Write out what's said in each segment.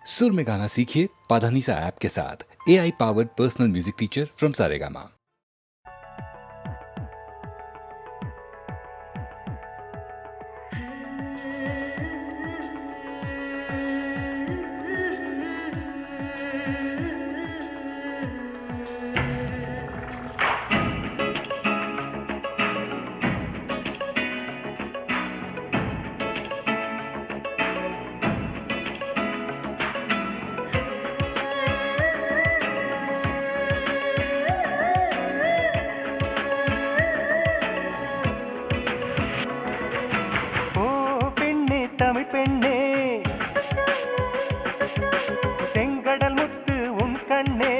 सुर में गाना सीखिए पाधानीसा ऐप के साथ। AI powered personal music teacher from Saregama. Tamil பெண்ணே செங்கடல் முத்து உன் கண்ணே.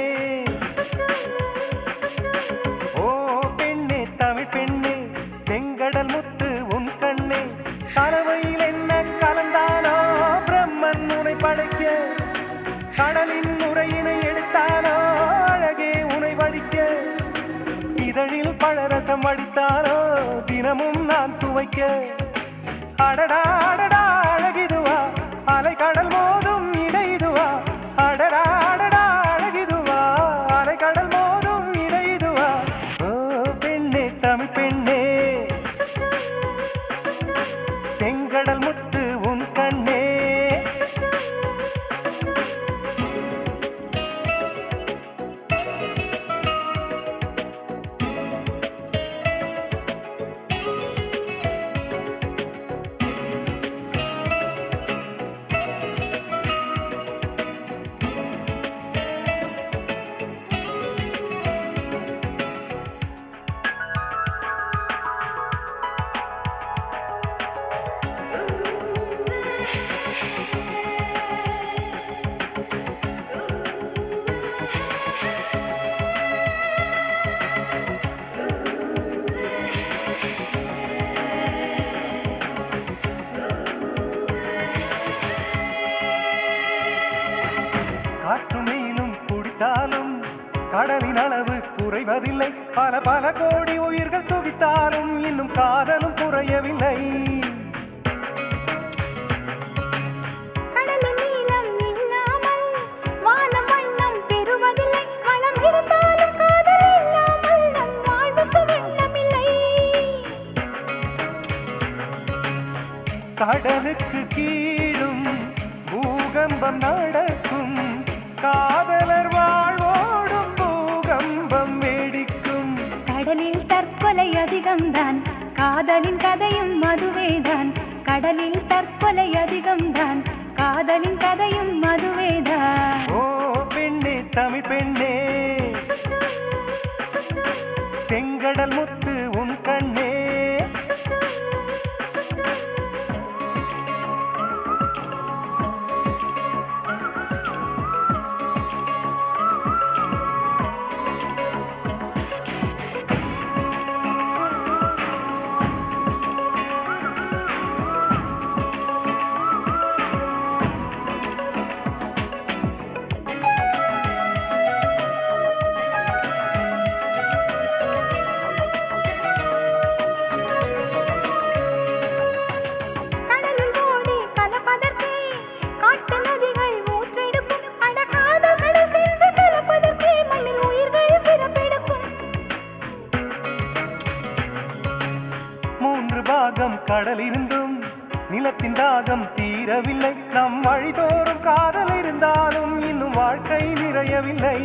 ஓ பெண்ணே தமிழ் பெண்ணே செங்கடல் முத்து உன் கண்ணே. கலவையில் என்ன கலந்தானோ பிரம்மன் உனை படைக்க, கடலின் உரையினை எடுத்தானோ அழகே உனை வடிக்க, இதழில் பழரசம் அடித்தானோ தினமும் நான் துவைக்க. அடடா அடடா அழகிதுவா அலை கடல் மோதும் இடைதுவா. அடடா அடடா அழகிதுவா அலை கடல் மோதும் இடைதுவா. ஓ பெண்ணே தமிழ் பெண்ணே செங்கடல் முத்து உன் கண்ணே. காற்றும் நீளும் குடித்தாலும் கடலின் அளவு குறைவதில்லை. பல பல கோடி உயிர்கள் துடித்தாலும் இன்னும் காதலும் குறையவில்லை. கடலுக்கு கீழும் பூகம்பம் நடக்கும், காதலர் வாழ்வோடும் பூகம்பம் வேடிக்கும். கடலில் தற்கொலை அதிகம்தான், காதலின் கதையும் மதுவேதான். கடலில் தற்கொலை அதிகம்தான், காதலின் கதையும் மதுவேதான். ஓ பெண்ணே தமிழ் பெண்ணே செங்கடல் முத்து உன் கண்ணே. பாகம் கடல் இருந்தும் நிலத்தின் தாகம் தீரவில்லை. நம் வழிதோறும் காதல் இருந்தாலும் இன்னும் வாழ்க்கை நிறையவில்லை.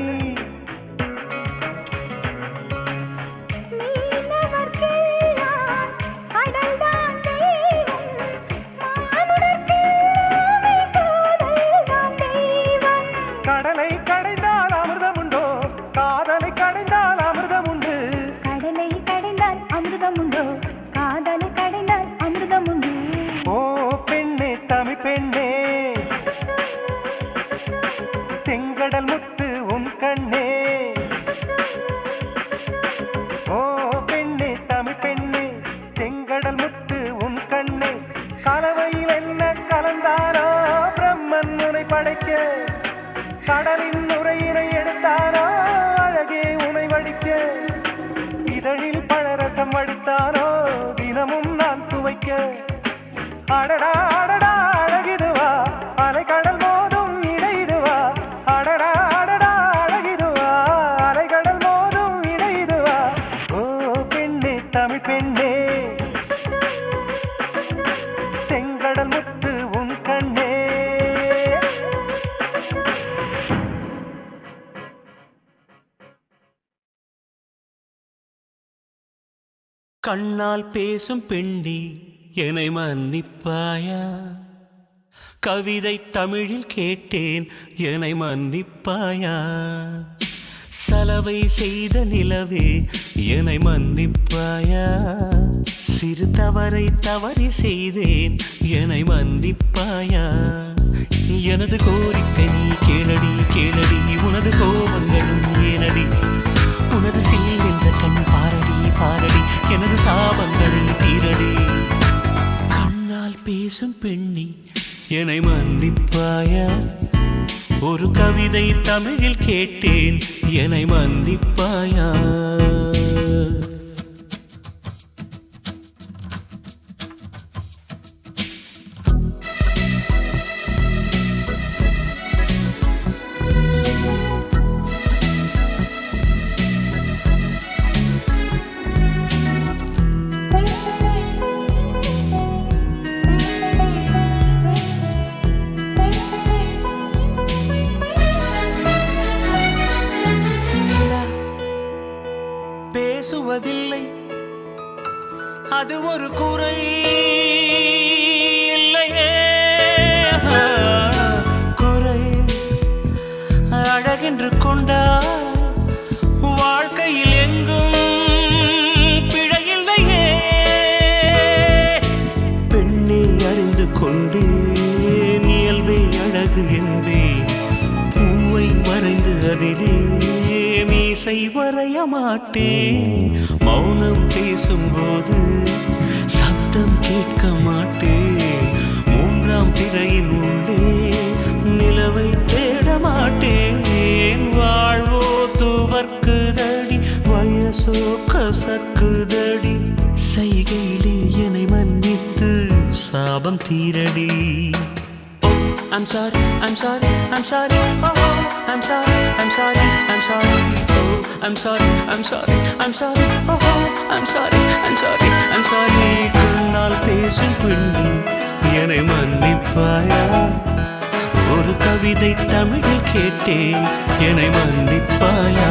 கடலை கடைந்தால் அமிர்தம் உண்டோ, காதலை கடைந்தால் அமிர்தம் உண்டு. கடலை கடைந்தால் அமிர்தம் உண்டோ, காதலை கடைந்தால் அமிர்தம் உண்டு. ஓ பெண்ணே தமிழ் பெண்ணே செங்கடல் முத்து உன் கண்ணே. ஓ பெண்ணே தமிழ் பெண்ணே செங்கடல் முத்து உன் கண்ணே. கலவையில் என்ன கலந்தானோ பிரம்மன் உனை படைக்க, கடலின் உரையினை எடுத்தானோ அழகே உனை வடிக்க, இதழில் பழரசம் அடித்தானோ தினமும் நான் துவைக்க. அடடா அடடா அழகிதுவா அலை கடல் மோதும் இடை கண்ணால் பேசும் பெண்டி என்னை மன்னிப்பாயா? கவிதை தமிழில் கேட்டேன் என்னை மன்னிப்பாயா? சலவை செய்த நிலவே என்னை மன்னிப்பாயா? சிறு தவறை தவறி செய்தேன் என்னை மன்னிப்பாயா? எனது கோரிக்கை நீ கேளடி கேளடி, உனது கோபங்களும் ஏனடி? உனது சில் என்ற கண் பாரடி பாரடி, எனது சாபங்களை தீரடி. கண்ணால் பேசும் பெண்ணி என்னை மன்னிப்பாயா? ஒரு கவிதை தமிழில் கேட்டேன் என்னை மன்னிப்பாயா? பேசுவதில்லை அது ஒரு குறை இல்லையே, குறை அழகென்று கொண்டா வாழ்க்கையில் எங்கும் பிழையில்லையே. பெண்ணை அறிந்து கொண்டு இயல்பே அழகு என்பேன், பூவை வரைந்து அதிலே மீசை வரைய மாட்டேன். மௌனம் பேசும்போது சத்தம் கேட்க மாட்டேன். மூன்றாம் திரையின் உள்ளே நிலவை தேட மாட்டேன். வாழ்வோ துவர்க்குதடி, வயசோ கசக்குதடி. செய்கையிலே என்னை மன்னித்து சாபம் தீரடி. I'm sorry, I'm sorry, I'm sorry, oh, I'm sorry, I'm sorry, I'm sorry, oh, I'm sorry, I'm sorry, I'm sorry, oh, I'm sorry, I'm sorry, I'm sorry. கண்ணால் பேசும் பெண்ணி என்னை மன்னிப்பாயா? ஒரு கவிதை தமிழில் கேட்டேன் என்னை மன்னிப்பாயா?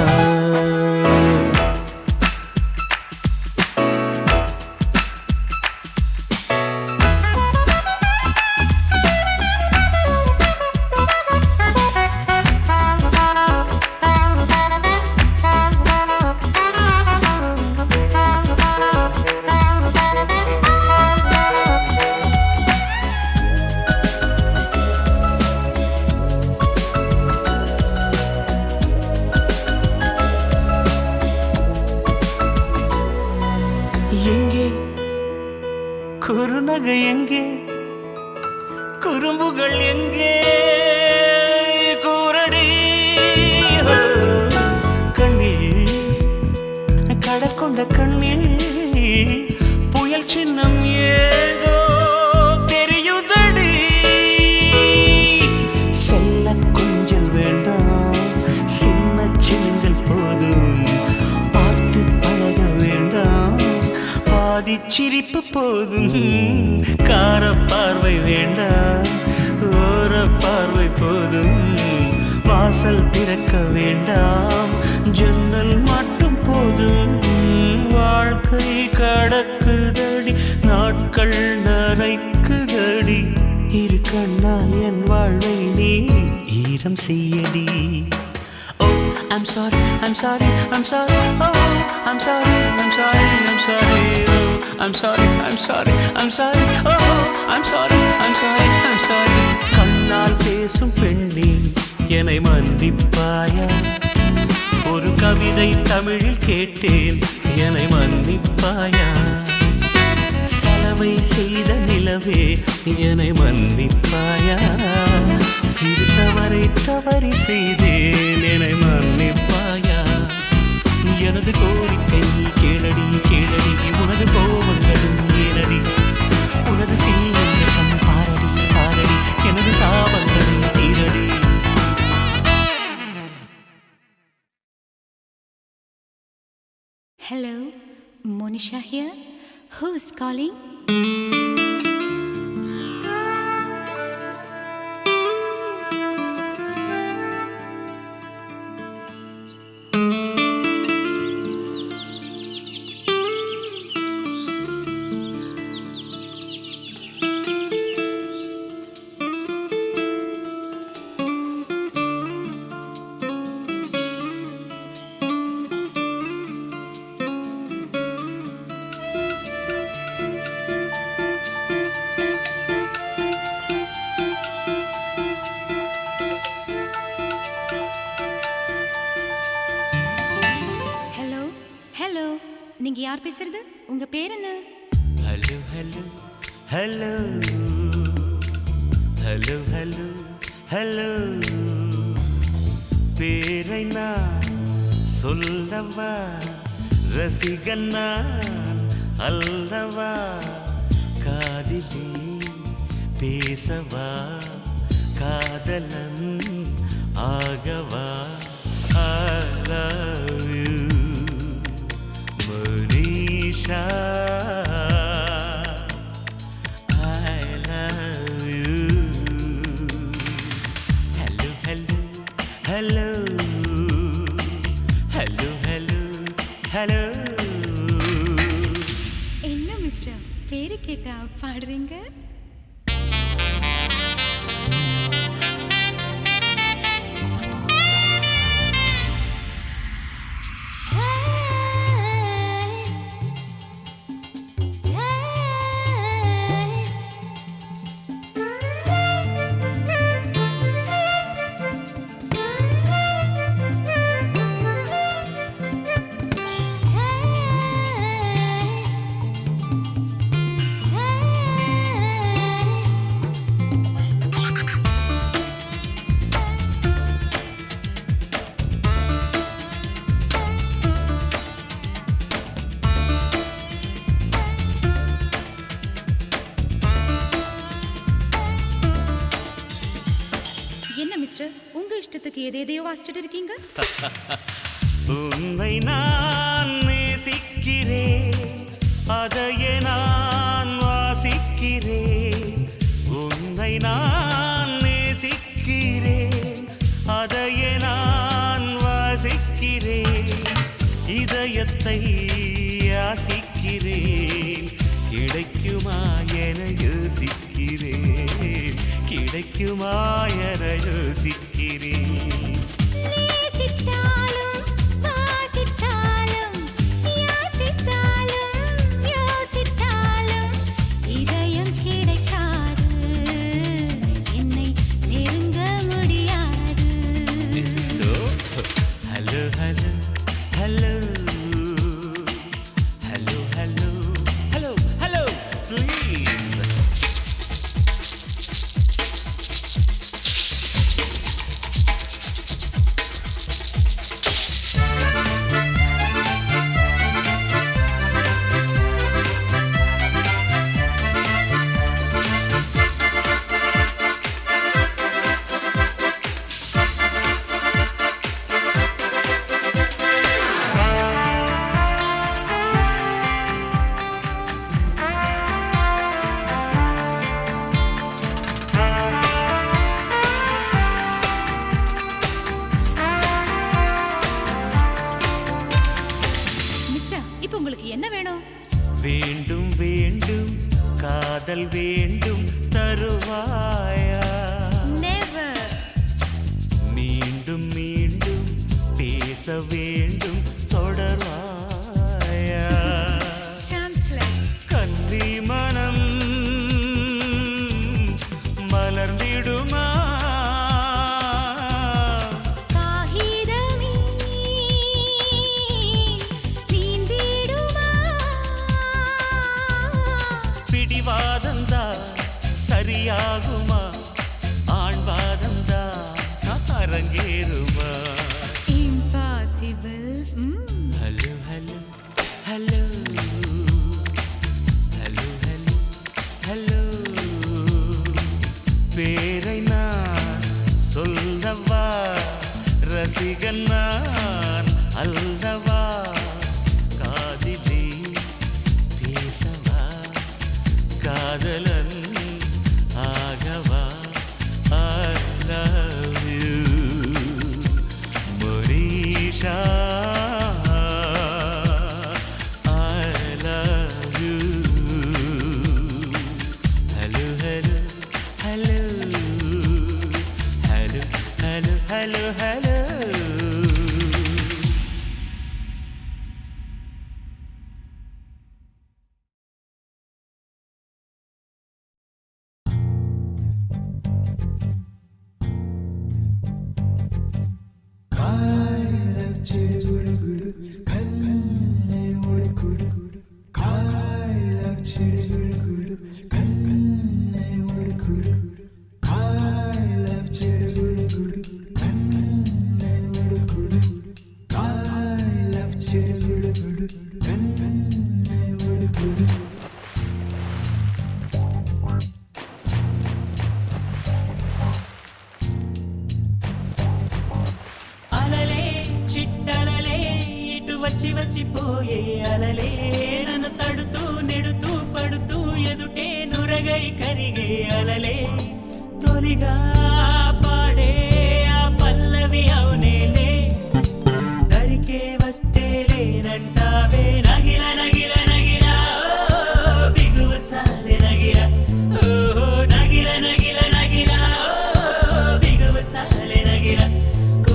எங்கே குறுநகை, எங்கே குறும்புகள், எங்கே கூரடி? கண்ணில் கடற்கொண்ட கண்ணில் புயல் சின்னம் ஏதோ தெரியுதடி. செல்ல கொஞ்சல் வேண்டாம், சின்ன சின்னங்கள் போதும், பார்த்து பழக வேண்டாம், பாதி சிரிப்பு போதும். கார பார்வை வேண்டாம், ஓர பார்வை போதும். வாசல் திறக்க வேண்டாம், ஜன்னல் மட்டும் போதும். வாழ்க்கை கடக்குதடி, நாட்கள் நரைக்குதடி. இரு கண்ணா என் வாழ்வை நீ ஈரம் செய்யடி. I'm sorry, I'm sorry, I'm sorry, oh, I'm sorry, I'm sorry, I'm sorry, oh, I'm sorry, I'm sorry, I'm sorry, oh, I'm sorry, I'm sorry, I'm sorry. கண்ணால் பேசும் பெண்ணே என்னை மன்னிப்பாயா? ஒரு கவிதை தமிழில் கேட்டேன் என்னை மன்னிப்பாயா? சலவை செய்த நிலவே என்னை மன்னிப்பாயா? சிறு தவறை தவறி செய்தேன் என்னை மன்னிப்பாயா? எனது கோரிக்கை கேளடி கேளடி, உனது கோபங்களும் ஏனடி? உனது சில்லுங்க கண் பாரடி பாரடி, எனது சாபங்களை தீரடி. Hello, Monisha here. Who's calling? யார் பேசுறது? உங்க பேர் என்ன? Hello hello hello hello hello hello பேரை நான் சொல்லவா, ரசிகன் நான் அல்லவா, காதிலே பேசவா, காதலன் ஆகவா. I love you, Manisha. I love you. Hello, hello, hello, hello, hello, hello. என்ன மிஸ்டர், பேரு கேட்டா பாடுறீங்க? என்ன மிஸ்டர், உங்க இஷ்டத்துக்கு எதையோ வாசிச்சுட்டு இருக்கீங்க? உன்னை நான் நேசிக்கிறேன், அதையே நான் வாசிக்கிறேன். உன்னை நான் நேசிக்கிறேன், அதையே நான் வாசிக்கிறேன். இதயத்தை யாசிக்கிறேன், கிடைக்குமா என யோசிக்கிறேன், கிடைக்குமா என யோசிக்கிறேன். நேசித்தாலும் வாசித்தாலும் யாசித்தாலும் யோசித்தாலும் இதயம் கிடைக்காது, என்னை நெருங்க முடியாது. So, hello, hello, hello, hello, hello, hello, hello, please. Mister, இப்போ உங்களுக்கு என்ன வேணும்? வேண்டும் வேண்டும் காதல் வேண்டும் தருவாயா, நெவர். மீண்டும் மீண்டும் பேச வேண்டும் தொடர்வாயா. சான்ஸ்லெஸ். கன்னி மனம் மலர்ந்திடுமா, காகிதமே நீந்திடுமா, பிடிவாதந்தா சரியாகுமா, ஆண்வாதந்தா அரங்கேறுமா. Impossible. Hello hello hello hello hello hello பேரை நான் சொல்லவா, ரசிகன் நான் அல்லவா, காதிலே பேசவா, காதலன் ஆகவா. I love you, Manisha. I love you. Hello, hello, hello, hello, hello, hello, hello. ചിടുകുടുകുടു കണ്ണേ മുഴുകുടു వచ్చి వచ్చిపోయే అలలే నన్ను తడుతూ నెడుతూ పడుతూ ఎదుటే నురగై కరిగే అలలే తొలిగా పాడే ఆ పల్లవి అవునేలే దరికే వస్తే లేనంటావే నగిల నగిల నగిల బిగువ చాలే నగిల ఓహో నగిల నగిల నగిల బిగువ చాలే నగిల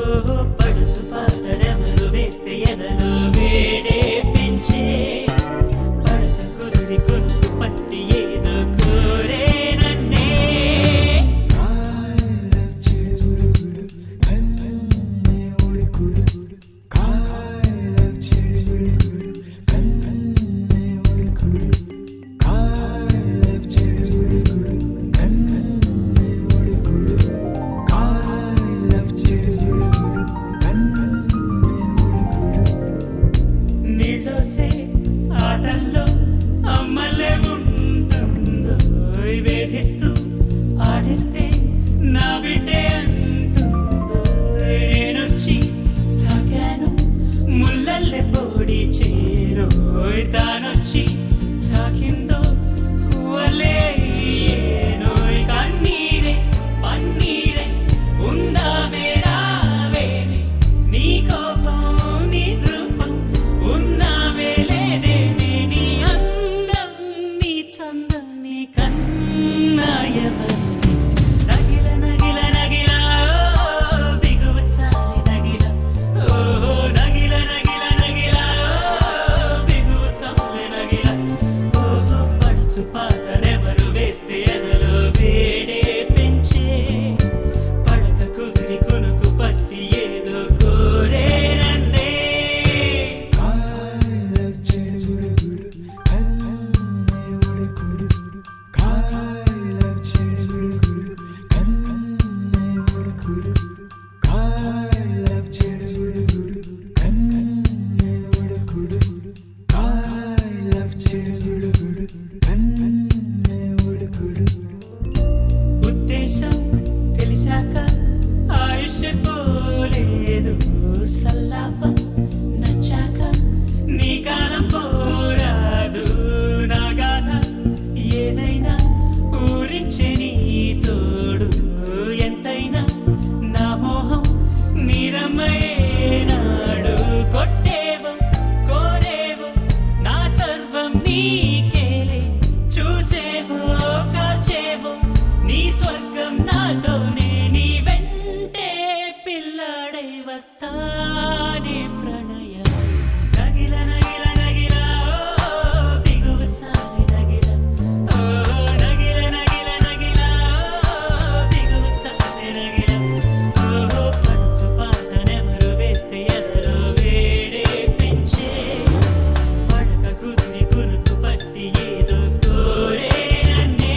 ఓహో పడుచు పాటలెవరు వేస్తే ఎదలో వేడే పెంచే పడత కుదిరి కొనుకు పట్టి ఏదో కోరే నన్నే నీళ్ళోసే ఆటల్లో అమ్మలే ఉంటుందో వేధిస్తూ ఆడిస్తే నా బిడ్డే అంటుందో నేనొచ్చి తాకాను ముల్లల్లే పొడి చేరో తానొచ్చి తాకిందో పువ్వలే ఏనోయ్ కన్నీరే పన్నీరే ఉందా వేరావేమి నీ కోపం నీ రూపం ఉన్నావే లేదేమి నీ అందం నీ చందం నీ కన్నాయవరు నగిల నగిల నగిల బిగువ చాలి నగిల ఓహో నగిల నగిల నగిల బిగువ చాలి నగిల ఓహో పడుచు పాటలెవరు వేస్తే ఎదలో వేడే పెంచే పడక కుదిరి కొనుకు పట్టి ఏదో కోరే నన్నే ఉద్దేశం తెలిసాక ఆయుష్ పోలేదు సల్లాపం నచ్చాక నీ కాలం పోరాదు నా గాథ ఏదైనా ఊరించే నీ తోడు ఎంతైనా నా మోహం నీరమ్మయేనాడు కొట్టేవో కోరేవో నా సర్వం నీకేలే చూసేవో కాచేవో నీ స్వర్గం నాతోనే నీ వెంటే పిల్లాడై వస్తానే ప్రణయ నగిల నగిల నగిల బిగువ చాలి నగిల ఓ నగిల నగిల నగిల బిగువ చాలి నగిల ఓ పడుచు పాటనెవరు వేస్తే ఎదలో వేడే పెంచే పడక కుదిరి కునుకు పట్టి ఏదో కోరే నన్నే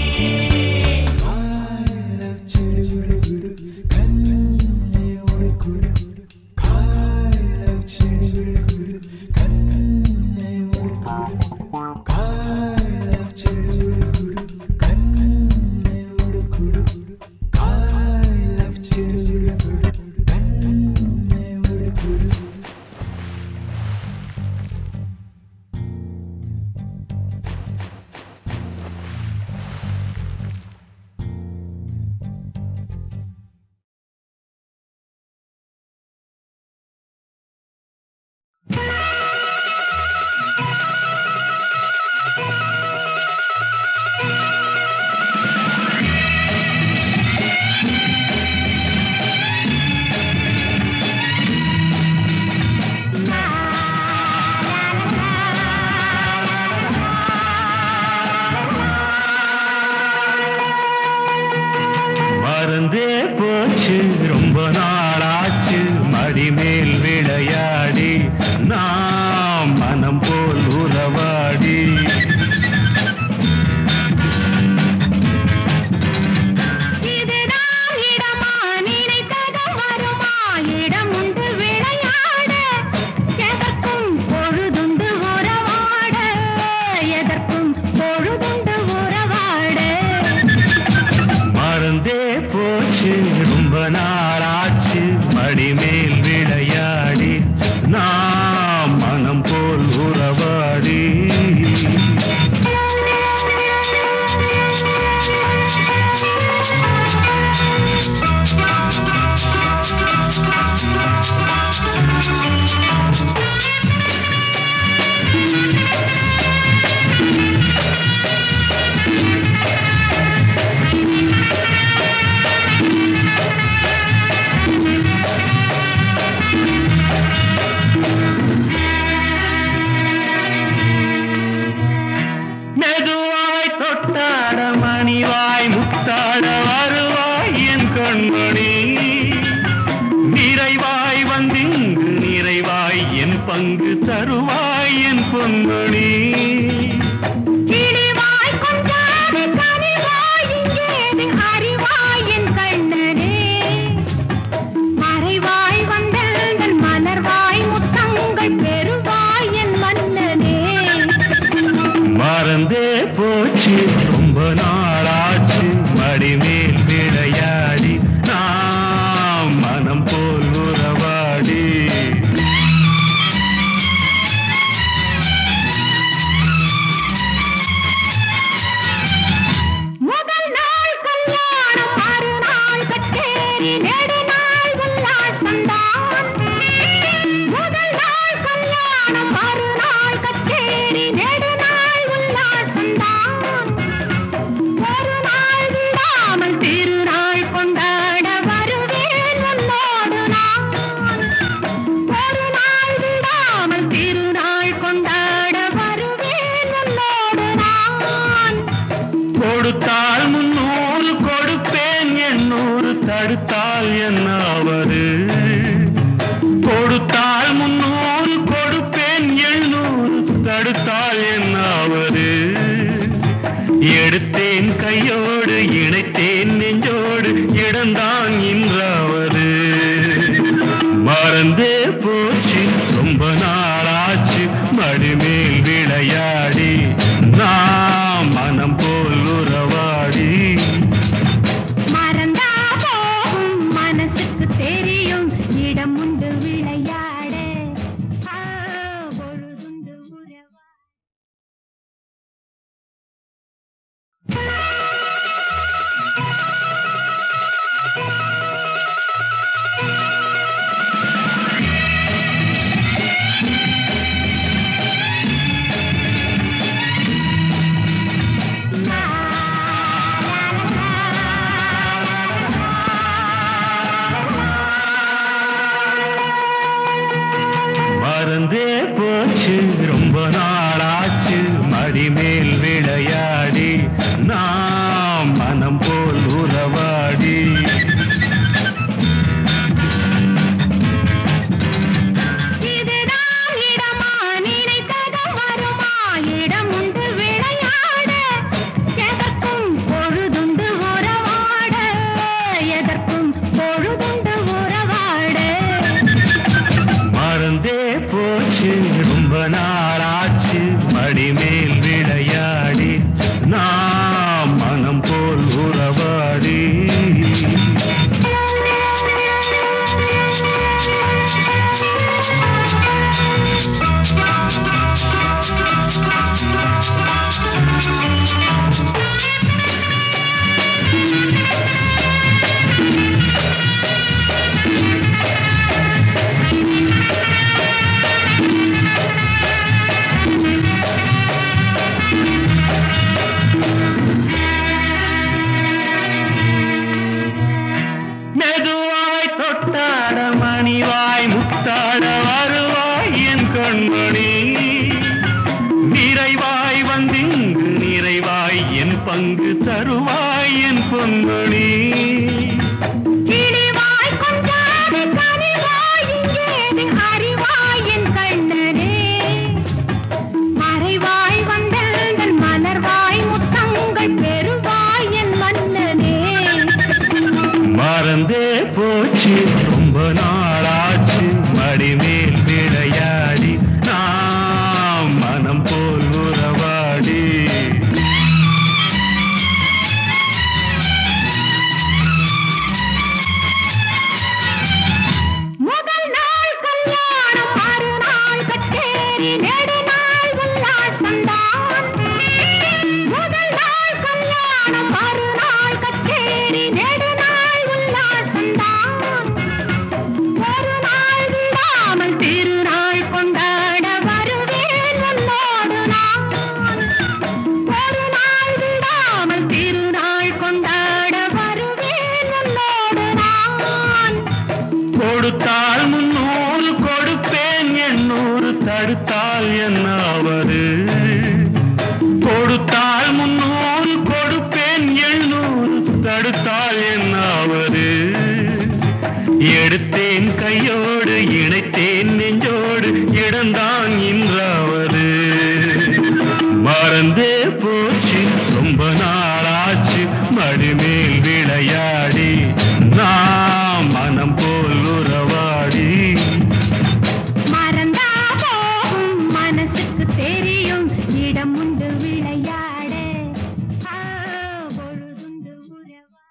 மறந்தே போச்சு ரொம்ப நாளாச்சு மடிமேல் விளையாடி நாம் மனம் போல் உறவாடி இதுதான் இடமா நினைத்ததும் வருமா இடம் உண்டு விளையாட எதற்கும் பொழுதுண்டு உறவாட எதற்கும் பொழுதுண்டு உறவாட மறந்தே போச்சு ரொம்ப நாளாச்சு மடிமேல் விளையாடி நாம் மனம் தருவாய் என் பொன்மணி. கிளிவாய் கொண்டாடு கனிவாய் இங்கேது அறிவாய் என் கண்ணனே. மறைவாய் வந்தெந்தன் மலர்வாய் முத்தங்கள் பெறுவாய் என் மன்னனே. மறந்தே போச்சு ரொம்ப நாளாச்சு மடிமேல் விளையாடி நாம் மனம் போல் உறவாடி. முதல் நாள் கல்யாணம் மறுநாள் கச்சேரி நெடுநாள் உல்லாசம்தான். முதல் நாள் கல்யாணம் மறுநாள் கச்சேரி நெடுநாள் உல்லாசம்தான். ஒரு நாள் விடாமல் திருநாள் கொண்டாட வருவேன் உன்னோடு நான். ஒரு நாள் விடாமல் திருநாள் கொண்டாட வருவேன் உன்னோடு நான். கொடுத்தால் 300 கொடுப்பேன் 800 தடுத்தால் என்னாவது. கொடுத்தால் 300 கொடுப்பேன் 700 தடுத்தால் என்னாவது. எடுத்தேன் கையோடு இணைத்தேன் நெஞ்சோடு இடம்தான் இன்றாவது. மறந்தே போச்சு ரொம்ப நாளாச்சு மடிமேல் விளையாடி நாம் மனம் போல் உறவாடி. மறந்தா போகும் மனசுக்கு தெரியும் இடம் உண்டு விளையாட. பொழுதுண்டு உறவா. மறந்தே போச்சு ரொம்ப நாளாச்சு மடிமேல் விளையாடி நாம் மனம் போல் உறவாடி. இதுதான் இடமா நினைத்ததும் வருமா இடம் உண்டு விளையாட. எதற்கும் பொழுதுண்டு உறவாட. எதற்கும் பொழுதுண்டு உறவாட. மறந்தே போச்சு ரொம்ப நாளாச்சு மடிமேல் விளையாடி நாம் மனம் போல் உறவாடி. மெதுவாய் தொட்டாட மணிவாய் முத்தாட வருவாய் என் கண்மணி. நிறைவாய் வந்திங்கு நிறைவாய் என் பங்கு தருவாய் என் பொன்மணி. கிளிவாய் கொண்டாடு கனிவாய் இங்கேது அறிவாய் என் கண்ணனே. மறைவாய் வந்தெந்தன் மலர்வாய் முத்தங்கள் பெறுவாய் என் மன்னனே. மறந்தே போச்சு ரொம்ப நாளாச்சு மடிமேல் விளையாடி நாம் மனம் போல் உறவாடி. முதல் நாள் கல்யாணம் மறுநாள் கச்சேரி நெடுநாள் உல்லாசம்தான். முதல் நாள் கல்யாணம் மறுநாள் கச்சேரி நெடுநாள் உல்லாசம்தான். ஒரு நாள் விடாமல் திருநாள் கொண்டாட வருவேன் உன்னோடு நான். ஒரு நாள் விடாமல் திருநாள் கொண்டாட வருவேன் உன்னோடு நான். கொடுத்தால் 300 கொடுப்பேன் 800 தடுத்தால் என்னாவது. கொடுத்தால் 300 கொடுப்பேன் 700 தடுத்தால் என்னாவது. எடுத்த இணைத்தேன் கையோடு இணைத்தேன் நெஞ்சோடு இடம்தான் இன்றாவது மறந்தே போச்சு ரொம்ப நாளாச்சு மடிமேல் விளையாடி நாம் மனம் போல் உறவாடி மறந்தா போகும் மனசுக்கு தெரியும் இடம் உண்டு விளையாட பொழுதுண்டு உறவா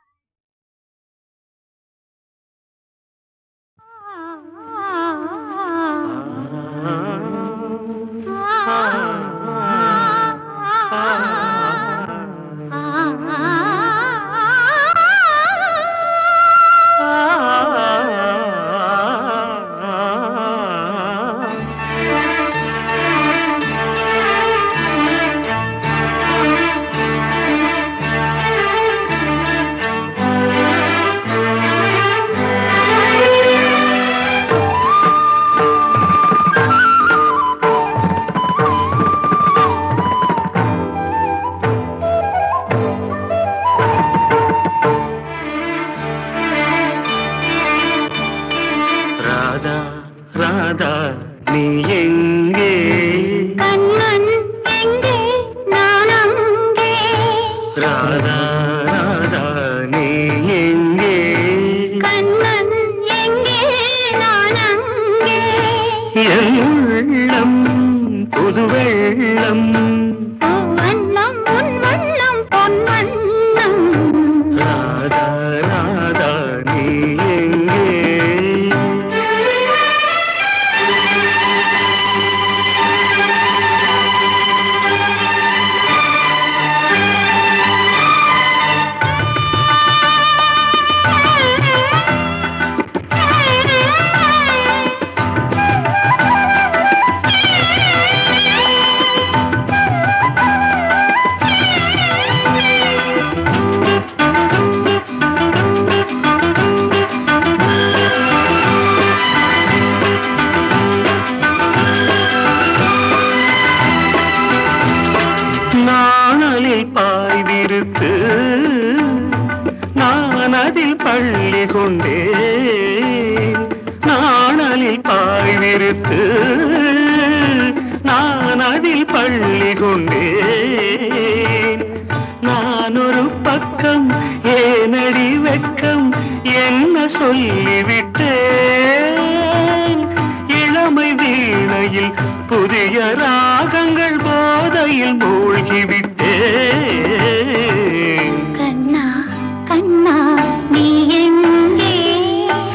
ராதா நீ எங்கே கண்ணன் எங்கே நான் அங்கே ராதா ராதா நீ எங்கே கண்ணன் எங்கே நான் அங்கே என் உள்ளம் புது வெள்ளம் வண்ணம் உன் வண்ணம் பொன் வண்ணம் ராதா ராதா நீ எங்கே நாணலில் பாய்விருத்து நான் அதில் பள்ளி கொண்டேன் நாணலில் பாய்விருத்து நான் அதில் பள்ளி கொண்டேன் நான் ஒரு பக்கம் ஏனடி வெட்கம் என்ன சொல்லிவிட்டேன் இளமை வீணையில் புதிய ராகங்கள் போதையில் மூழ்கிவிட்டேன் கண்ணா கண்ணா நீ எங்கே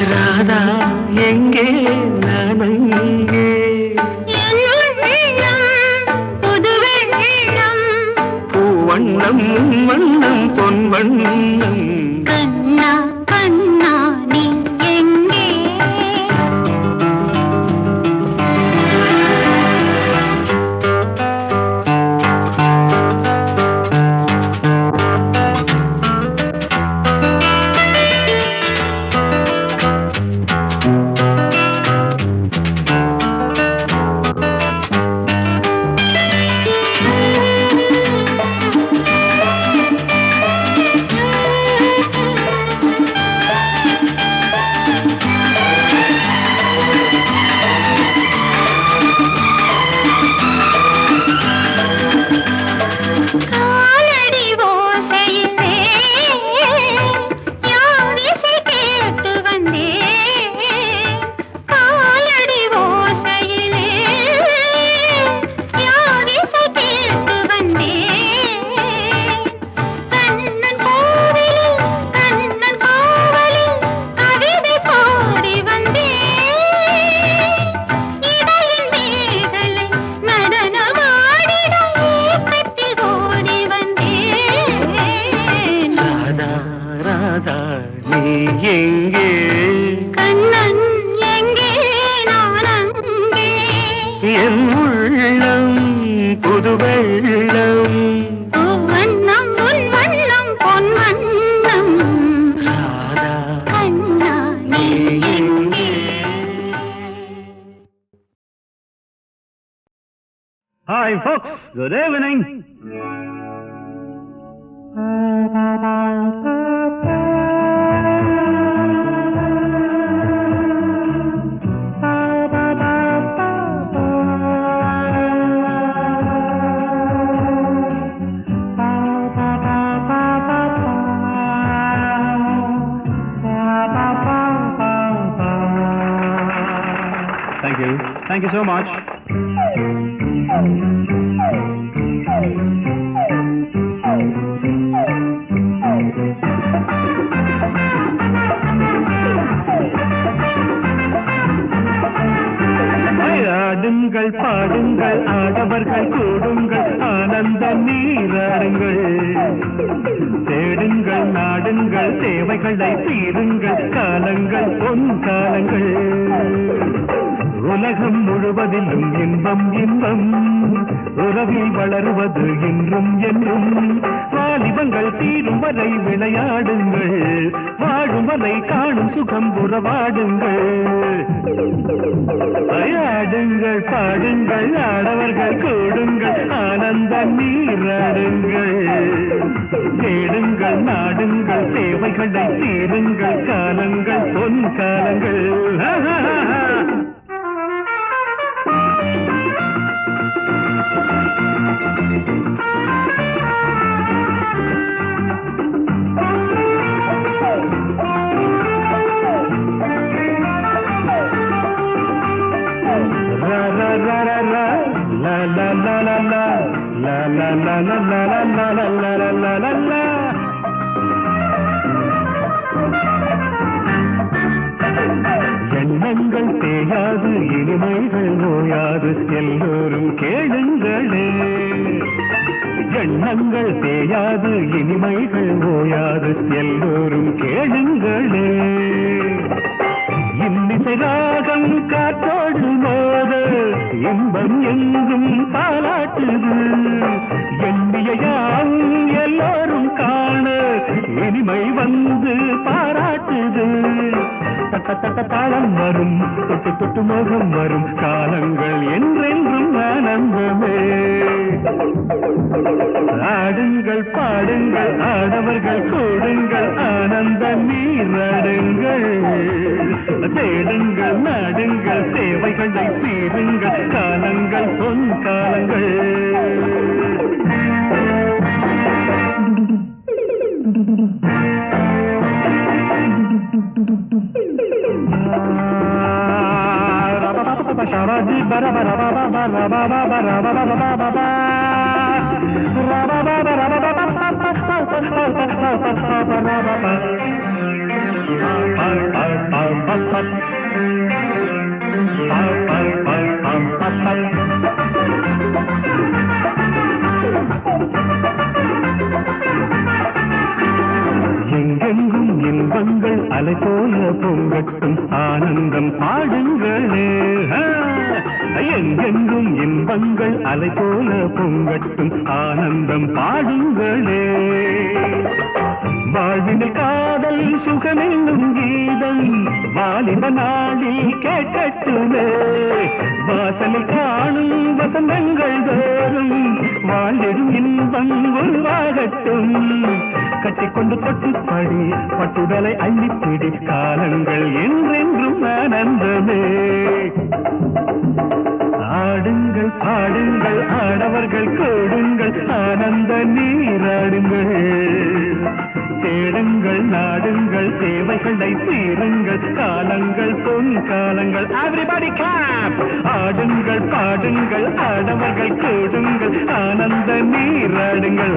ராதா எங்கே நான் அங்கே என் உள்ளம் புது வெள்ளம் பூவண்ணம் வண்ணம் பொன் வண்ணம் கண்ணா கண்ணா நீ எங்கே காலடி ஓசையிலே யார் இசை கேட்டு வந்தேன் காலடி ஓசையிலே யார் இசை கேட்டு வந்தேன் கண்ணன் கோவிலில் கவிதை பாடி வந்தேன் இடையில் மேகலை நடனமாடிட ஏக்கத்தில் ஓடி வந்தேன் ராதா ராதா நீ எங்கே கண்ணன் எங்கே நான் அங்கே என் உள்ளம் புது வெள்ளம் வண்ணம் உன் வண்ணம் பொன் வண்ணம் ராதா கண்ணா நீ எங்கே Hi folks, good evening. Thank you so much. ஆடுங்கள் பாடுங்கள் ஆடவர்கள் கூடுங்கள் ஆனந்த நீராடுங்கள் தேடுங்கள் நாடுங்கள் தேவைகளை தீருங்கள் காலங்கள் பொன் காலங்கள் உலகம் முழுவதிலும் இன்பம் இன்பம் உறவில் வளருவது என்றும் என்றும் வாலிபங்கள் தீரும் வரை விளையாடுங்கள் வாழும் வரை காணும் சுகம் உறவாடுங்கள் ஆடுங்கள் பாடுங்கள் ஆடவர்கள் கூடுங்கள் ஆனந்த நீராடுங்கள் தேடுங்கள் நாடுங்கள் தேவைகளை தீருங்கள் காலங்கள் பொன் காலங்கள் எண்ணங்கள் தேயாது இனிமைகள் நோயாது எல்லோரும் கேளுங்களே எண்ணங்கள் தேயாது இனிமைகள் நோயாது எல்லோரும் கேளுங்களே இன்னிசை ராகம் காற்றோடு மோத இன்பம் எங்கும் பாராட்டுது எண்ணிய யாவும் எல்லோரும் காண இனிமை வந்து பாராட்டுது தாளம் வரும் தொட்டு தொட்டு முகம் வரும் காலங்கள் என்றென்றும் ஆனந்தமே ஆடுங்கள் பாடுங்கள் ஆடவர்கள் கூடுங்கள் ஆனந்த நீராடுங்கள் தேடுங்கள் நாடுங்கள் தேவைகளை தீருங்கள் காலங்கள் பொன் காலங்கள் எங்கெங்கும் இன்பங்கள் அலை போல பொங்கட்டும் ஆனந்தம் பாடுங்களே எங்கெங்கும் இன்பங்கள் அலை போல பொங்கட்டும் ஆனந்தம் பாடுங்களே வாழ்வினில் காதல் சுகமென்னும் கீதம் வாலிப நாளில் கேட்கட்டுமே வாசலில் காணும் வசந்தங்கள் தோறும் வாழ்விடும் இன்பம் உருவாகட்டும் கட்டிக்கொண்டு தொட்டுப்படி பட்டுடலை அள்ளிப்பிடி காலங்கள் என்றென்றும் ஆனந்தமே ஆடுங்கள் பாடுங்கள் ஆடவர்கள் கூடுங்கள் ஆனந்த நீராடுங்கள் தேடுங்கள் நாடுங்கள் தேவைகளை தீருங்கள் காலங்கள் பொன் காலங்கள் everybody clap ஆடுங்கள் பாடுங்கள் ஆடவர்கள் கூடுங்கள் ஆனந்த நீராடுங்கள்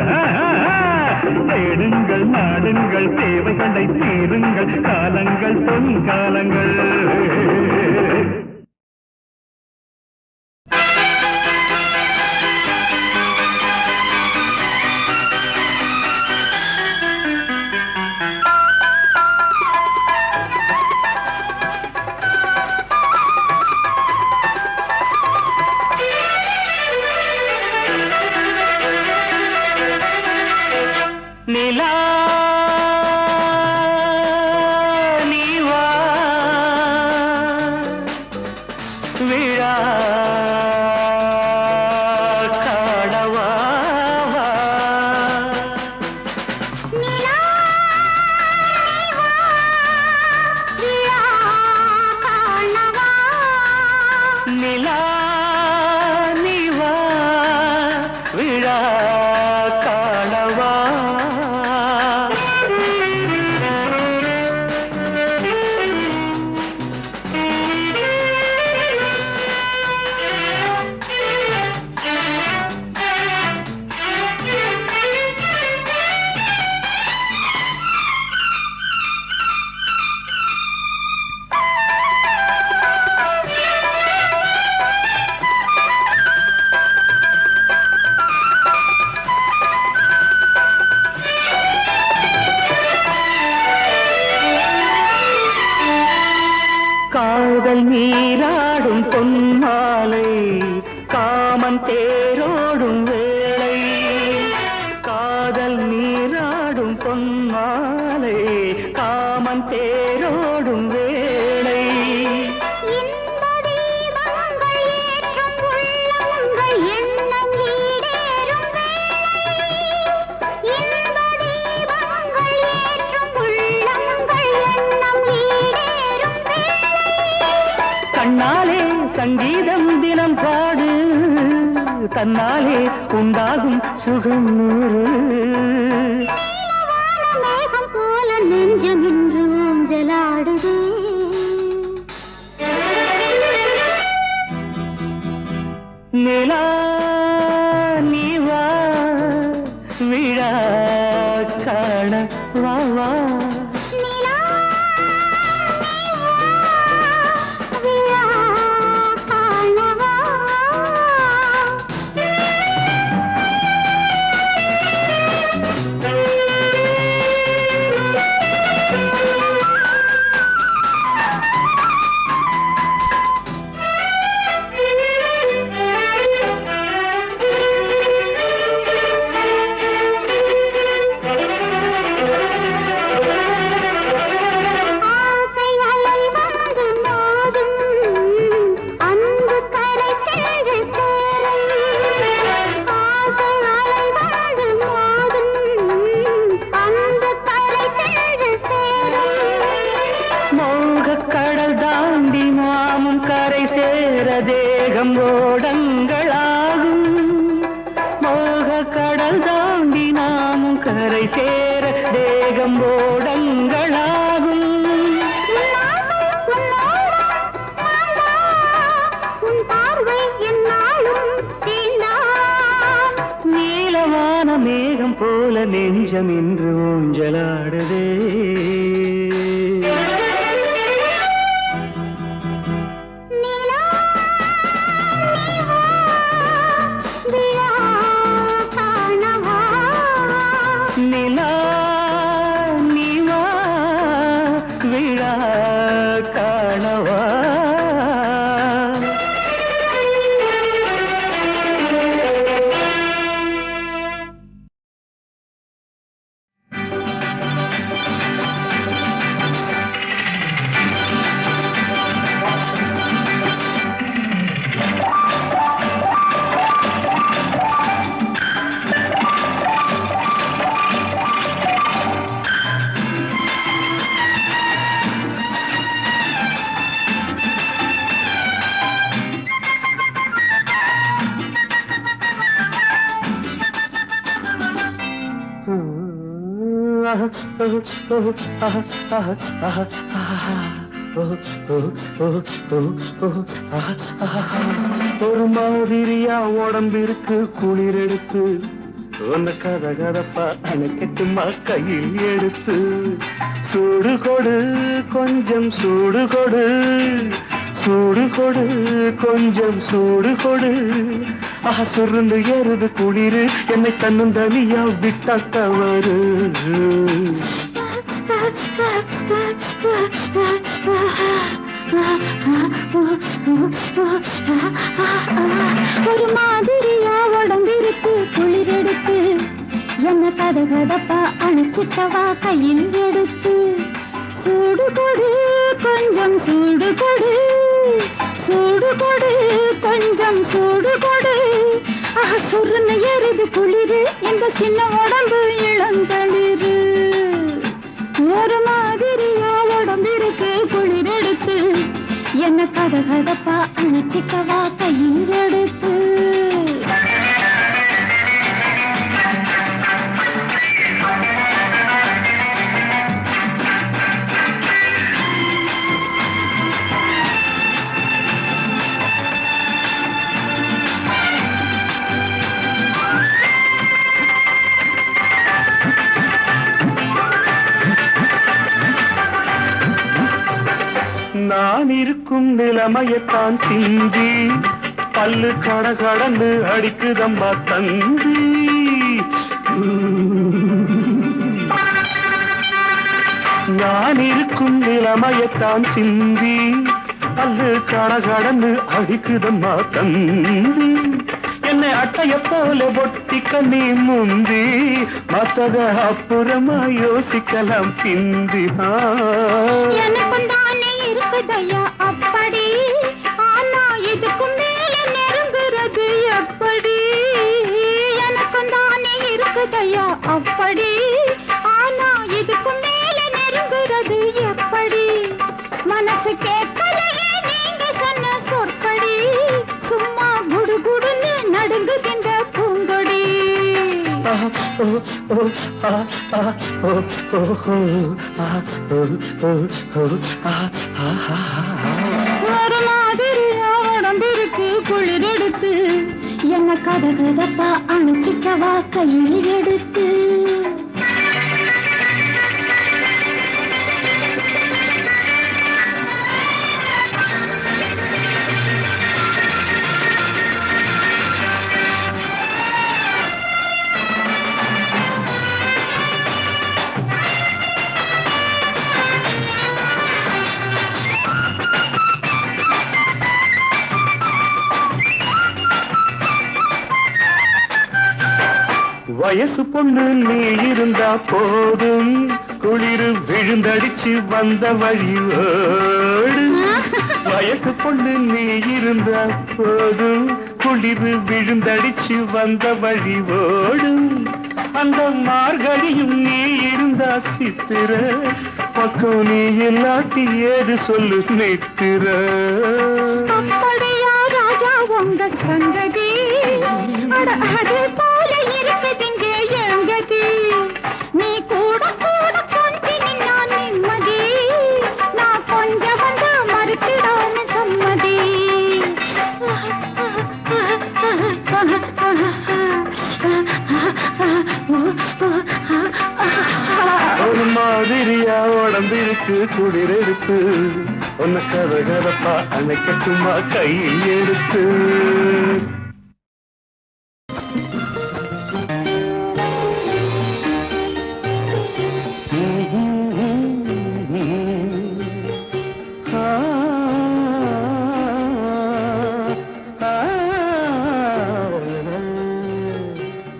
தேடுங்கள் நாடுங்கள் தேவைகளை தீருங்கள் காலங்கள் பொன் காலங்கள் நிலா நீவா விழா காணவா நிலா நீவா விழா காணவா நிலா நீவா விழா காணவா காதல் நீராடும் பொன்மாலை காமன் தேரோடும் வேளை காதல் நீராடும் பொன்மாலை காமன் தேரோடும் வேளை கண்ணாலே சங்கீதம் தினம் பாடு தன்னாலே உண்டாகும் சுகம் நூறு மேகம் போல நெஞ்சம் இன்று ஊஞ்சலாடுது நிலா நீ வா விழா காண வா வா தேகம் ஓடங்களாகும் மோக கடல் தாண்டி நாமும் கரை சேர தேகம் ஓடங்களாகும் நீலவான மேகம் போல நெஞ்சம் இன்று ஊஞ்சலாடுதே நிலா நீவா விழா காணவா ஒரு மாதிரியா உடம்பிற்கு குளிர் எடுத்து ஒன்ன கத கதப்பா அணைக்கட்டுமா கையில் எடுத்து சூடு கொடு கொஞ்சம் சூடு கொடு சூடு கொடு கொஞ்சம் சூடு கொடு சுருந்து ஏறுது குளிரு என்னை தன்னும் தனியா விட்டா தவறு ஒரு மாதிரியா உடம்பிருக்கு குளிர் எடுத்து என்ன கத கதப்பா அணைச்சிட்டவா கையில் எடுத்து சூடு கொடு கொஞ்சம் சூடு கொடு சூடு கொடு கொஞ்சம் சூடு கொடு சுருன்னு எருது குளிரு இந்த சின்ன உடம்பு இளந்தளிரு ஒரு மாதிரியா உடம்பிருக்கு குளிர் எடுத்து என்ன கத கதப்பா அணைச்சிக்கவா கையில் எடுத்து நான் இருக்கும் நிலைமையத்தான் சிந்தி பல்லு கட கடந்து அடிக்குதம்மா தந்தி நான் இருக்கும் நிலைமையத்தான் சிந்தி காலு கடகடன்னு அடிக்குதம்மா தந்தி என்னை அட்டைய போல ஒட்டிக்க நீ முந்தி மத்தத அப்புறமா யோசிக்கலாம் பிந்தி எனக்கும் தானே இருக்குதையா அப்படி ஆனா இதுக்கும் மேல நெருங்குறது எப்படி எனக்கும் தானே இருக்குதையா அப்படி ஆனா இதுக்கும் மேல நெருங்குறது எப்படி மனசு கேட்கலையே நீங்க சொன்ன சொற்படி சும்மா குடுகுடுன்னு நடுங்குகின்ற பூங்கொடி ஒரு மாதிரி உடம்பிருக்கு குளிர் எடுத்து என்ன கதகதப்பா அணைச்சிக்கவா கையில் எடுத்து வயசு பொண்ணு நீ இருந்தா போதும் குளிர் விழுந்தடிச்சு வந்த வழியோடு வயசு பொண்ணு நீ இருந்தா போதும் குளிர் விழுந்தடிச்சு வந்த வழியோடும் அந்த மார்கழியும் நீ இருந்தா சித்திர பக்கம் நீ இல்லாட்டி ஏது சொல்லு நித்திர அப்படியா ராஜா உங்க சங்கதி அது போல இருக்குதுங்க எங்கதி நீ கூட கூட கொஞ்சி நின்னா நிம்மதி நான் கொஞ்சம் வந்து மறுத்திடாம சம்மதி ஒரு மாதிரியா உடம்பிருக்கு குளிர் எடுத்து உன்னை கதகதப்பா அணைக்கட்டுமா கையில் எடுத்து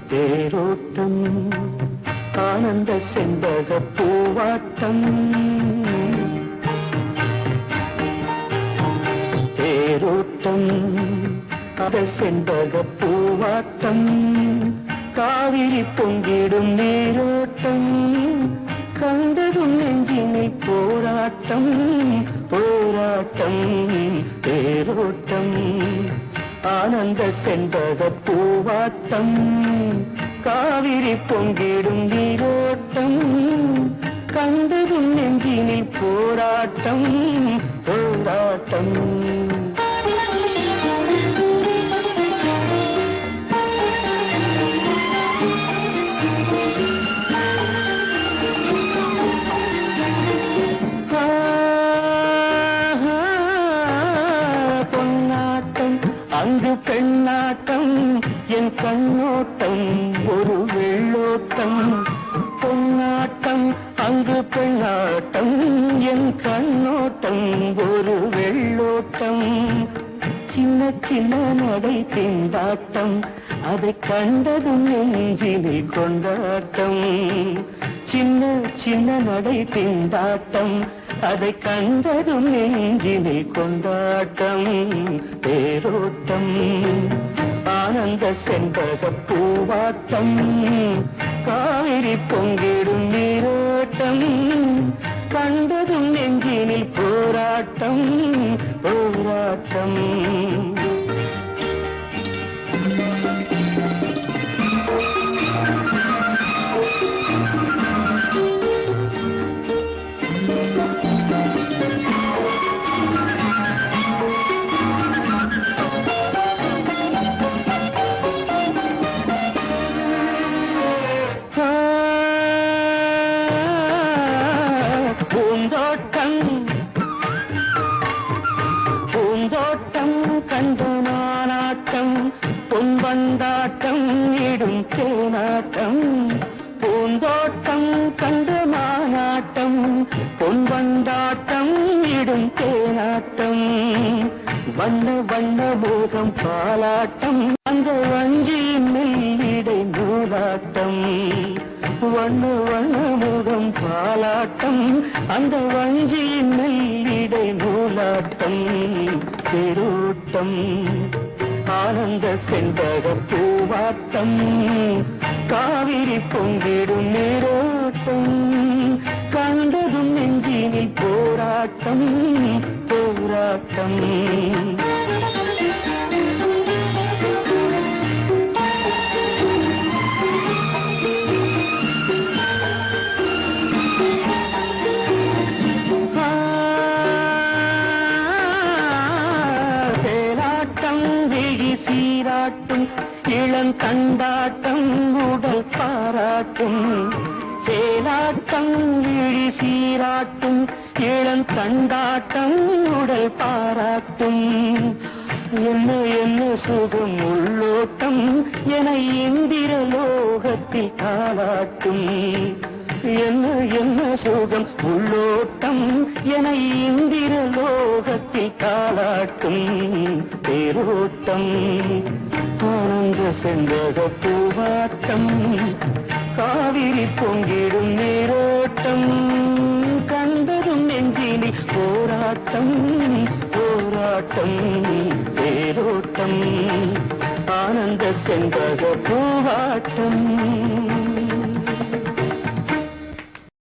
தேரோட்டம் ஆனந்த செண்பக பூவாட்டம் தேரோட்டம் அத செண்பக பூவாட்டம் காவிரி பொங்கிடும் நீரோட்டம் கண்டதும் நெஞ்சினை போராட்டம் போராட்டம் தேரோட்டம் ஆனந்த செண்பக பூவாட்டம் காவிரி பொங்கிடும் நீரோட்டம் கண்டதும் நெஞ்சினில் போராட்டம் போராட்டம் அங்கு பெண்ணாட்டம் என் கண்ணோட்டம் ஒரு வெள்ளோட்டம் பொன்னாட்டம் அங்கு பெண்ணாட்டம் என் கண்ணோட்டம் ஒரு வெள்ளோட்டம் சின்ன சின்ன நடை திண்டாட்டம் அதை கண்டதும் நெஞ்சினை கொண்டாட்டம் சின்ன சின்ன நடை திண்டாட்டம் அதை கண்டதும் நெஞ்சினை கொண்டாட்டம் தேரோட்டம் ஆனந்த செண்பக பூவாட்டம் காவிரி பொங்கிடும் நீரோட்டம் கண்டதும் நெஞ்சினில் போராட்டம் போராட்டம் பூந்தோட்டம் பூந்தோட்டம் கண்டு நானாட்டம் பொன்வண்டாட்டம் இடும் தேனாட்டம் பூந்தோட்டம் கண்டு நானாட்டம் பொன்வண்டாட்டம் இடும் தேனாட்டம் வண்ண வண்ண மோகம் பாலாட்டம் அந்த வஞ்சியின் மெல்லிடை நூலாட்டம் வண்ண வண்ண மோகம் பாலாட்டம் அந்த வஞ்சியின் மெல்லிடை நூலாட்டம் பெருட்டம் ஆனந்த செண்பக பூவாட்டம் காவிரி பொங்கிடும் நீரோட்டம் கண்டதும் நெஞ்சினில் போராட்டம் போராட்டம் சீராட்டும் இளங்கண்டாட்டம் உடல் பாராட்டும் சேலாட்டம் இழி சீராட்டும் இளங்கண்டாட்டம் உடல் பாராட்டும் என்ன என்ன சுகம் உள்ளோட்டம் என இந்திர லோகத்தில் காலாட்டும் என்ன என்ன சுகம் உள்ளோட்டம் என இந்திர லோகத்தில் காலாட்டும் பேரோட்டம் ஆனந்த செண்பக பூவாட்டம் காவிரி பொங்கிடும் நீரோட்டம் கண்டதும் நெஞ்சினில் போராட்டம் போராட்டம் பேரோட்டம் ஆனந்த செண்பக பூவாட்டம்